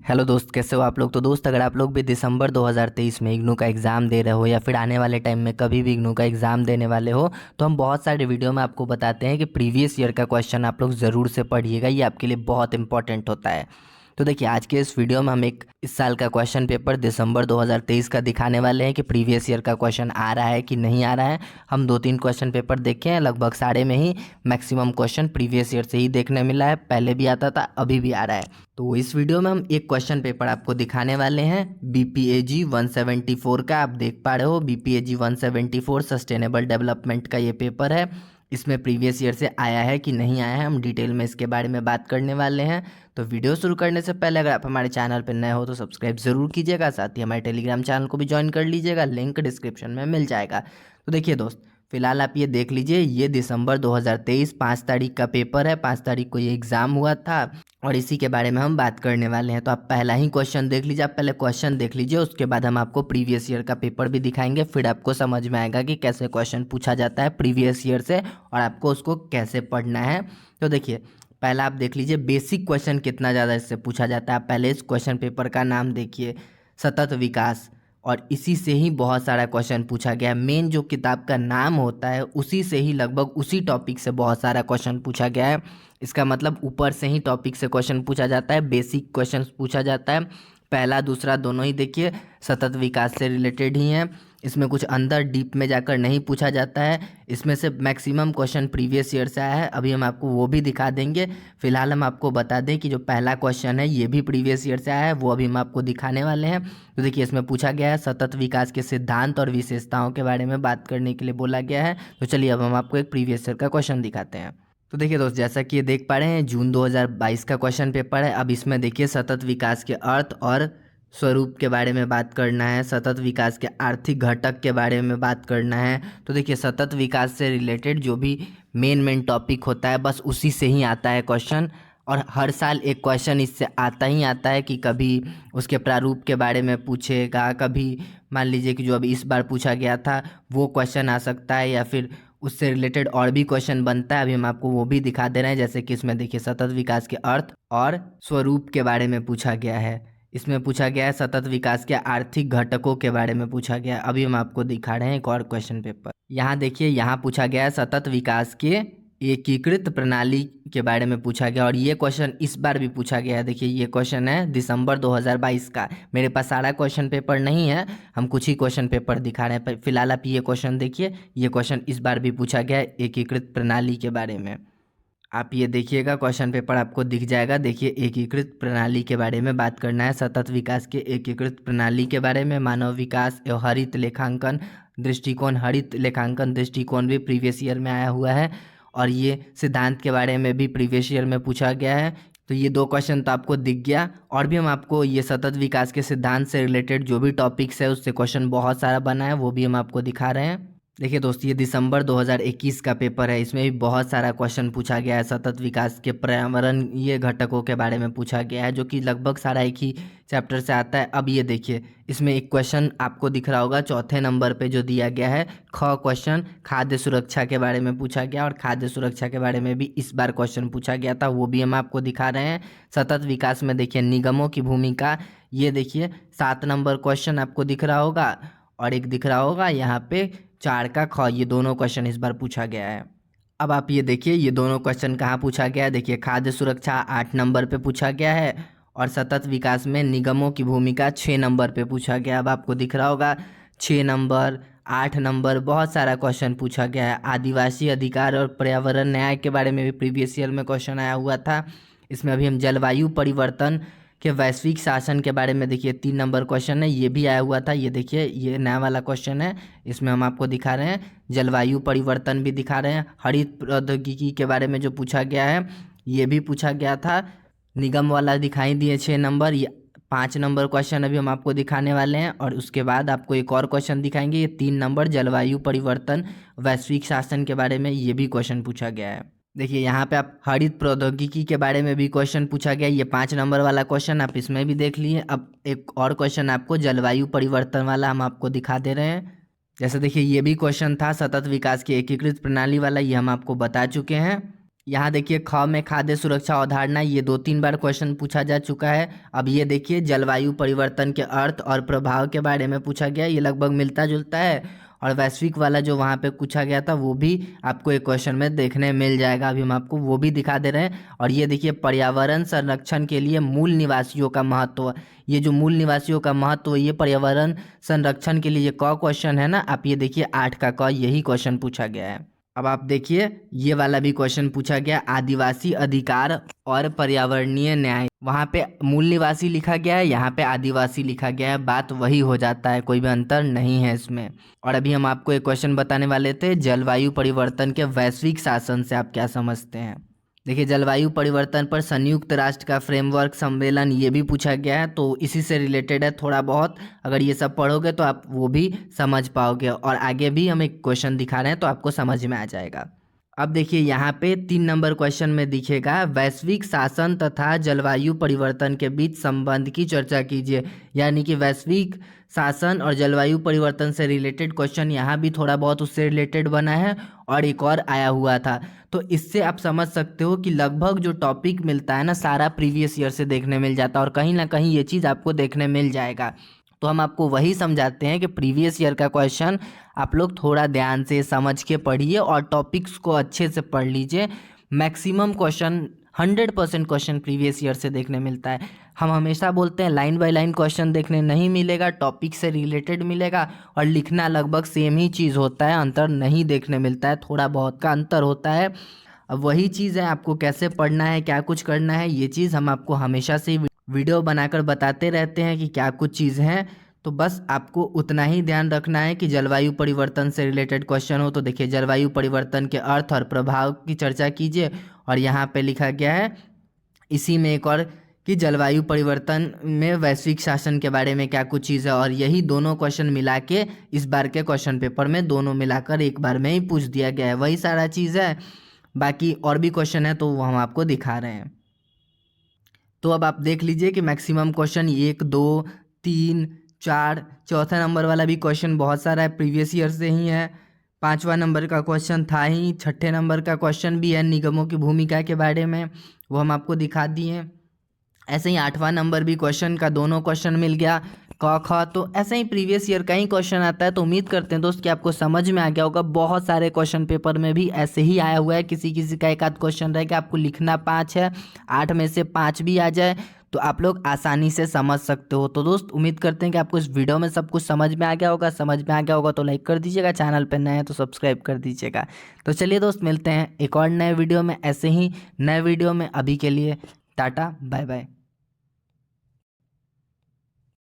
Hello दोस्त, कैसे हो आप लोग। तो दोस्त, अगर आप लोग भी दिसंबर 2023 में इग्नू का एग्ज़ाम दे रहे हो या फिर आने वाले टाइम में कभी भी इग्नू का एग्ज़ाम देने वाले हो, तो हम बहुत सारे वीडियो में आपको बताते हैं कि प्रीवियस ईयर का क्वेश्चन आप लोग ज़रूर से पढ़िएगा, ये आपके लिए बहुत इंपॉर्टेंट होता है। तो देखिए, आज के इस वीडियो में हम एक इस साल का क्वेश्चन पेपर दिसंबर 2023 का दिखाने वाले हैं कि प्रीवियस ईयर का क्वेश्चन आ रहा है कि नहीं आ रहा है। हम 2-3 क्वेश्चन पेपर देखे हैं, लगभग सारे में ही मैक्सिमम क्वेश्चन प्रीवियस ईयर से ही देखने मिला है। पहले भी आता था, अभी भी आ रहा है। तो इस वीडियो में हम एक क्वेश्चन पेपर आपको दिखाने वाले हैं BPAG 174 का। आप देख पा रहे हो BPAG 174 सस्टेनेबल डेवलपमेंट का ये पेपर है। इसमें प्रीवियस ईयर से आया है कि नहीं आया है, हम डिटेल में इसके बारे में बात करने वाले हैं। तो वीडियो शुरू करने से पहले अगर आप हमारे चैनल पर नए हो तो सब्सक्राइब ज़रूर कीजिएगा, साथ ही हमारे टेलीग्राम चैनल को भी ज्वाइन कर लीजिएगा, लिंक डिस्क्रिप्शन में मिल जाएगा। तो देखिए दोस्त, फिलहाल आप ये देख लीजिए, ये दिसंबर 2023 5 तारीख का पेपर है। 5 तारीख को ये एग्ज़ाम हुआ था और इसी के बारे में हम बात करने वाले हैं। तो आप पहला ही क्वेश्चन देख लीजिए, आप पहले क्वेश्चन देख लीजिए, उसके बाद हम आपको प्रीवियस ईयर का पेपर भी दिखाएंगे। फिर आपको समझ में आएगा कि कैसे क्वेश्चन पूछा जाता है प्रीवियस ईयर से और आपको उसको कैसे पढ़ना है। तो देखिए, पहला आप देख लीजिए बेसिक क्वेश्चन कितना ज़्यादा इससे पूछा जाता है। आप पहले इस क्वेश्चन पेपर का नाम देखिए, सतत विकास, और इसी से ही बहुत सारा क्वेश्चन पूछा गया है। मेन जो किताब का नाम होता है उसी से ही लगभग उसी टॉपिक से बहुत सारा क्वेश्चन पूछा गया है। इसका मतलब ऊपर से ही टॉपिक से क्वेश्चन पूछा जाता है, बेसिक क्वेश्चन पूछा जाता है। पहला दूसरा दोनों ही देखिए सतत विकास से रिलेटेड ही हैं। इसमें कुछ अंदर डीप में जाकर नहीं पूछा जाता है। इसमें से मैक्सिमम क्वेश्चन प्रीवियस ईयर से आया है, अभी हम आपको वो भी दिखा देंगे। फिलहाल हम आपको बता दें कि जो पहला क्वेश्चन है ये भी प्रीवियस ईयर से आया है, वो अभी हम आपको दिखाने वाले हैं। तो देखिए, इसमें पूछा गया है सतत विकास के सिद्धांत और विशेषताओं के बारे में बात करने के लिए बोला गया है। तो चलिए अब हम आपको एक प्रीवियस ईयर का क्वेश्चन दिखाते हैं। तो देखिए दोस्त, जैसा कि ये देख पा रहे हैं, जून 2022 का क्वेश्चन पेपर है। अब इसमें देखिए सतत विकास के अर्थ और स्वरूप के बारे में बात करना है, सतत विकास के आर्थिक घटक के बारे में बात करना है। तो देखिए, सतत विकास से रिलेटेड जो भी मेन टॉपिक होता है बस उसी से ही आता है क्वेश्चन, और हर साल एक क्वेश्चन इससे आता ही आता है कि कभी उसके प्रारूप के बारे में पूछेगा, कभी मान लीजिए कि जो अभी इस बार पूछा गया था वो क्वेश्चन आ सकता है, या फिर उससे रिलेटेड और भी क्वेश्चन बनता है। अभी हम आपको वो भी दिखा दे रहे हैं। जैसे कि इसमें देखिए सतत विकास के अर्थ और स्वरूप के बारे में पूछा गया है। इसमें पूछा गया है सतत विकास के आर्थिक घटकों के बारे में पूछा गया है। अभी हम आपको दिखा रहे हैं एक और क्वेश्चन पेपर। यहाँ देखिए, यहाँ पूछा गया है सतत विकास के एकीकृत प्रणाली के बारे में पूछा गया, और ये क्वेश्चन इस बार भी पूछा गया है। देखिए, ये क्वेश्चन है दिसंबर 2022 का। मेरे पास सारा क्वेश्चन पेपर नहीं है, हम कुछ ही क्वेश्चन पेपर दिखा रहे हैं। फिलहाल आप ये क्वेश्चन देखिए, ये क्वेश्चन इस बार भी पूछा गया है एकीकृत प्रणाली के बारे में। आप ये देखिएगा, क्वेश्चन पेपर आपको दिख जाएगा। देखिए, एकीकृत प्रणाली के बारे में बात करना है, सतत विकास के एकीकृत प्रणाली के बारे में। मानव विकास एवं हरित लेखांकन दृष्टिकोण, हरित लेखांकन दृष्टिकोण भी प्रीवियस ईयर में आया हुआ है, और ये सिद्धांत के बारे में भी प्रीवियस ईयर में पूछा गया है। तो ये दो क्वेश्चन तो आपको दिख गया, और भी हम आपको ये सतत विकास के सिद्धांत से रिलेटेड जो भी टॉपिक्स है उससे क्वेश्चन बहुत सारा बना है, वो भी हम आपको दिखा रहे हैं। देखिए दोस्त, ये दिसंबर 2021 का पेपर है। इसमें भी बहुत सारा क्वेश्चन पूछा गया है। सतत विकास के पर्यावरण ये घटकों के बारे में पूछा गया है, जो कि लगभग सारा एक ही चैप्टर से आता है। अब ये देखिए, इसमें एक क्वेश्चन आपको दिख रहा होगा चौथे नंबर पे जो दिया गया है, ख क्वेश्चन, खाद्य सुरक्षा के बारे में पूछा गया, और खाद्य सुरक्षा के बारे में भी इस बार क्वेश्चन पूछा गया था, वो भी हम आपको दिखा रहे हैं। सतत विकास में देखिए निगमों की भूमिका, ये देखिए 7 नंबर क्वेश्चन आपको दिख रहा होगा, और एक दिख रहा होगा यहाँ पे 4 का ख। ये दोनों क्वेश्चन इस बार पूछा गया है। अब आप ये देखिए, ये दोनों क्वेश्चन कहाँ पूछा गया है। देखिए, खाद्य सुरक्षा 8 नंबर पे पूछा गया है, और सतत विकास में निगमों की भूमिका 6 नंबर पे पूछा गया। अब आपको दिख रहा होगा 6 नंबर, 8 नंबर, बहुत सारा क्वेश्चन पूछा गया है। आदिवासी अधिकार और पर्यावरण न्याय के बारे में भी प्रीवियस ईयर में क्वेश्चन आया हुआ था। इसमें अभी हम जलवायु परिवर्तन के वैश्विक शासन के बारे में देखिए 3 नंबर क्वेश्चन है, ये भी आया हुआ था। ये देखिए, ये नया वाला क्वेश्चन है, इसमें हम आपको दिखा रहे हैं जलवायु परिवर्तन भी दिखा रहे हैं। हरित प्रौद्योगिकी के बारे में जो पूछा गया है ये भी पूछा गया था। निगम वाला दिखाई दिए 6 नंबर। ये 5 नंबर क्वेश्चन अभी हम आपको दिखाने वाले हैं, और उसके बाद आपको एक और क्वेश्चन दिखाएंगे। ये 3 नंबर जलवायु परिवर्तन वैश्विक शासन के बारे में ये भी क्वेश्चन पूछा गया है। देखिए, यहाँ पे आप हरित प्रौद्योगिकी के बारे में भी क्वेश्चन पूछा गया, ये 5 नंबर वाला क्वेश्चन आप इसमें भी देख लिए। अब एक और क्वेश्चन आपको जलवायु परिवर्तन वाला हम आपको दिखा दे रहे हैं। जैसे देखिए, ये भी क्वेश्चन था सतत विकास की एकीकृत प्रणाली वाला, ये हम आपको बता चुके हैं। यहाँ देखिए ख में खाद्य सुरक्षा अवधारणा, ये 2-3 बार क्वेश्चन पूछा जा चुका है। अब ये देखिए जलवायु परिवर्तन के अर्थ और प्रभाव के बारे में पूछा गया, ये लगभग मिलता जुलता है। और वैश्विक वाला जो वहाँ पे पूछा गया था वो भी आपको एक क्वेश्चन में देखने मिल जाएगा, अभी हम आपको वो भी दिखा दे रहे हैं। और ये देखिए पर्यावरण संरक्षण के लिए मूल निवासियों का महत्व, ये जो मूल निवासियों का महत्व, ये पर्यावरण संरक्षण के लिए ये क क्वेश्चन है ना, आप ये देखिए 8 का क, यही क्वेश्चन पूछा गया है। अब आप देखिए ये वाला भी क्वेश्चन पूछा गया, आदिवासी अधिकार और पर्यावरणीय न्याय, वहाँ पे मूल निवासी लिखा गया है, यहाँ पे आदिवासी लिखा गया है, बात वही हो जाता है, कोई भी अंतर नहीं है इसमें। और अभी हम आपको एक क्वेश्चन बताने वाले थे, जलवायु परिवर्तन के वैश्विक शासन से आप क्या समझते हैं। देखिए जलवायु परिवर्तन पर संयुक्त राष्ट्र का फ्रेमवर्क सम्मेलन, ये भी पूछा गया है, तो इसी से रिलेटेड है थोड़ा बहुत। अगर ये सब पढ़ोगे तो आप वो भी समझ पाओगे, और आगे भी हम एक क्वेश्चन दिखा रहे हैं तो आपको समझ में आ जाएगा। अब देखिए यहाँ पे 3 नंबर क्वेश्चन में दिखेगा, वैश्विक शासन तथा जलवायु परिवर्तन के बीच संबंध की चर्चा कीजिए। यानी कि वैश्विक शासन और जलवायु परिवर्तन से रिलेटेड क्वेश्चन यहाँ भी थोड़ा बहुत उससे रिलेटेड बना है, और एक और आया हुआ था। तो इससे आप समझ सकते हो कि लगभग जो टॉपिक मिलता है ना, सारा प्रीवियस ईयर से देखने मिल जाता है, और कहीं ना कहीं ये चीज़ आपको देखने मिल जाएगा। तो हम आपको वही समझाते हैं कि प्रीवियस ईयर का क्वेश्चन आप लोग थोड़ा ध्यान से समझ के पढ़िए और टॉपिक्स को अच्छे से पढ़ लीजिए। Maximum question 100% question previous year से देखने मिलता है। हम हमेशा बोलते हैं लाइन बाय लाइन क्वेश्चन देखने नहीं मिलेगा, टॉपिक से रिलेटेड मिलेगा, और लिखना लगभग सेम ही चीज़ होता है, अंतर नहीं देखने मिलता है, थोड़ा बहुत का अंतर होता है। अब वही चीज़ है, आपको कैसे पढ़ना है, क्या कुछ करना है, ये चीज़ हम आपको हमेशा से वीडियो बनाकर बताते रहते हैं कि क्या कुछ चीज़ हैं। तो बस आपको उतना ही ध्यान रखना है कि जलवायु परिवर्तन से रिलेटेड क्वेश्चन हो तो देखिए जलवायु परिवर्तन के अर्थ और प्रभाव की चर्चा कीजिए। और यहाँ पे लिखा गया है इसी में एक और कि जलवायु परिवर्तन में वैश्विक शासन के बारे में क्या कुछ चीज़ है, और यही दोनों क्वेश्चन मिला के इस बार के क्वेश्चन पेपर में दोनों मिलाकर एक बार में ही पूछ दिया गया है, वही सारा चीज़ है। बाकी और भी क्वेश्चन है तो वो हम आपको दिखा रहे हैं। तो अब आप देख लीजिए कि मैक्सिमम क्वेश्चन 1, 2, 3, 4, चौथा नंबर वाला भी क्वेश्चन बहुत सारा है, प्रीवियस ईयर से ही है। 5वां नंबर का क्वेश्चन था ही, 6ठे नंबर का क्वेश्चन भी है निगमों की भूमिका के बारे में, वो हम आपको दिखा दिए। ऐसे ही 8वां नंबर भी क्वेश्चन का दोनों क्वेश्चन मिल गया, क ख। तो ऐसे ही प्रीवियस ईयर का ही क्वेश्चन आता है। तो उम्मीद करते हैं दोस्त कि आपको समझ में आ गया होगा। बहुत सारे क्वेश्चन पेपर में भी ऐसे ही आया हुआ है, किसी किसी का एक आध क्वेश्चन रह गया, आपको लिखना 5 है, 8 में से 5 भी आ जाए तो आप लोग आसानी से समझ सकते हो। तो दोस्त उम्मीद करते हैं कि आपको इस वीडियो में सब कुछ समझ में आ गया होगा। समझ में आ गया होगा तो लाइक कर दीजिएगा, चैनल पर नए हैं तो सब्सक्राइब कर दीजिएगा। तो चलिए दोस्त मिलते हैं एक और नए वीडियो में, ऐसे ही नए वीडियो में। अभी के लिए टाटा बाय बाय।